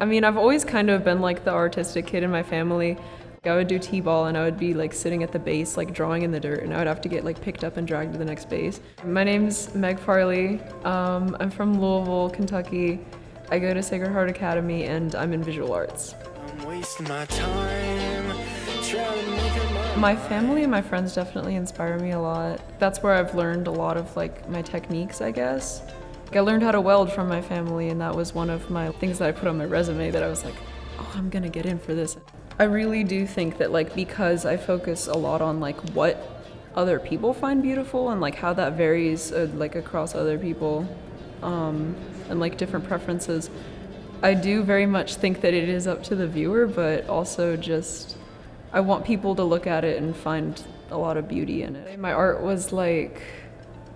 I mean, I've always kind of been like the artistic kid in my family. I would do t-ball and I would be like sitting at the base, like drawing in the dirt, and I would have to get like picked up and dragged to the next base. My name's Meg Farley. I'm from Louisville, Kentucky. I go to Sacred Heart Academy and I'm in visual arts. I'm wasting my time trying to make it my family and my friends definitely inspire me a lot. That's where I've learned a lot of like my techniques, I guess. I learned how to weld from my family, and that was one of my things that I put on my resume that I was like, oh, I'm gonna get in for this. I really do think that like because I focus a lot on like what other people find beautiful and like how that varies like across other people and like different preferences, I do very much think that it is up to the viewer, but also just I want people to look at it and find a lot of beauty in it. My art was like,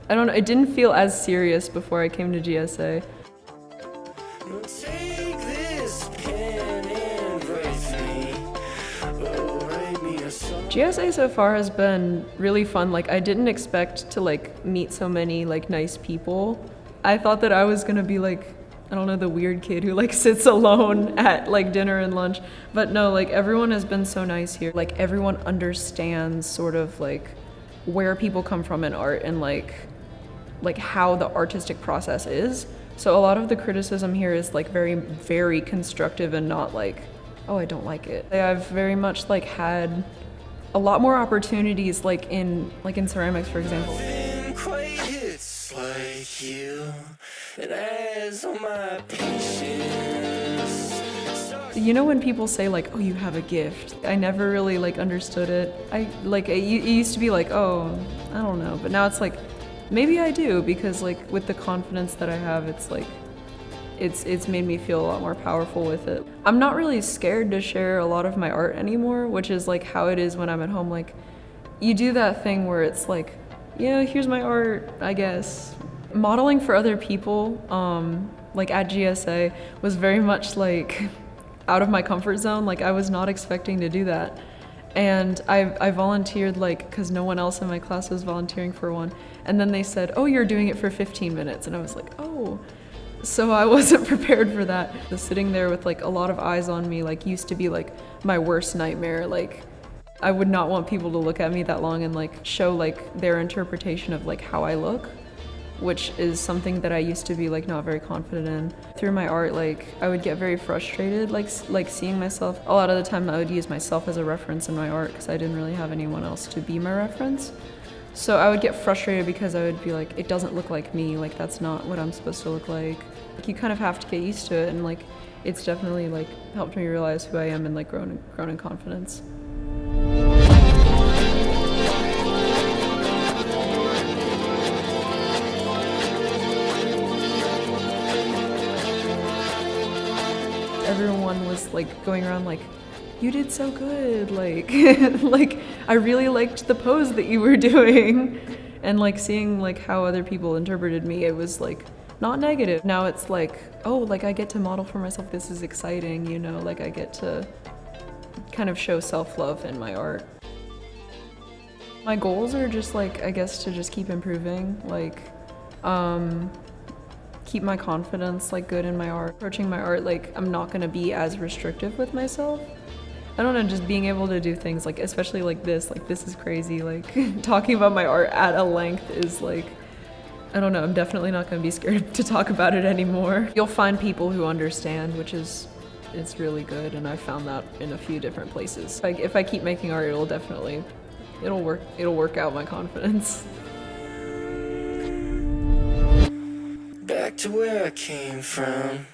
I don't know, it didn't feel as serious before I came to GSA. GSA so far has been really fun. Like, I didn't expect to like meet so many like nice people. I thought that I was gonna be like, I don't know, the weird kid who like sits alone at like dinner and lunch. But no, like everyone has been so nice here. Like everyone understands sort of like where people come from in art and like how the artistic process is. So a lot of the criticism here is like very, very constructive and not like, oh, I don't like it. I've very much like had a lot more opportunities like in ceramics, for example. You know when people say like, oh, you have a gift? I never really like understood it. It used to be like, oh, I don't know, but now it's like, maybe I do, because like with the confidence that I have, it's like, it's made me feel a lot more powerful with it. I'm not really scared to share a lot of my art anymore, which is like how it is when I'm at home. Like, you do that thing where it's like, yeah, here's my art, I guess. Modeling for other people, like at GSA, was very much like out of my comfort zone. Like I was not expecting to do that. And I volunteered like, cause no one else in my class was volunteering for one. And then they said, oh, you're doing it for 15 minutes. And I was like, oh. So I wasn't prepared for that. The sitting there with like a lot of eyes on me like used to be like my worst nightmare. Like I would not want people to look at me that long and like show like their interpretation of like how I look, which is something that I used to be like not very confident in. Through my art, like I would get very frustrated like seeing myself. A lot of the time I would use myself as a reference in my art because I didn't really have anyone else to be my reference. So I would get frustrated because I would be like, it doesn't look like me, like that's not what I'm supposed to look like. You kind of have to get used to it, and like it's definitely like helped me realize who I am and like grown in confidence. Everyone was like going around like, you did so good, like like I really liked the pose that you were doing. And like seeing like how other people interpreted me, it was like not negative. Now it's like, oh, like I get to model for myself, this is exciting, you know, like I get to kind of show self-love in my art. My goals are just like, I guess, to just keep improving, like keep my confidence like good in my art. Approaching my art, like I'm not gonna be as restrictive with myself. I don't know, just being able to do things like, especially like this is crazy. Like talking about my art at a length is like, I don't know, I'm definitely not gonna be scared to talk about it anymore. You'll find people who understand, which is, it's really good, and I've found that in a few different places. Like if I keep making art, it'll work out my confidence. Back to where I came from.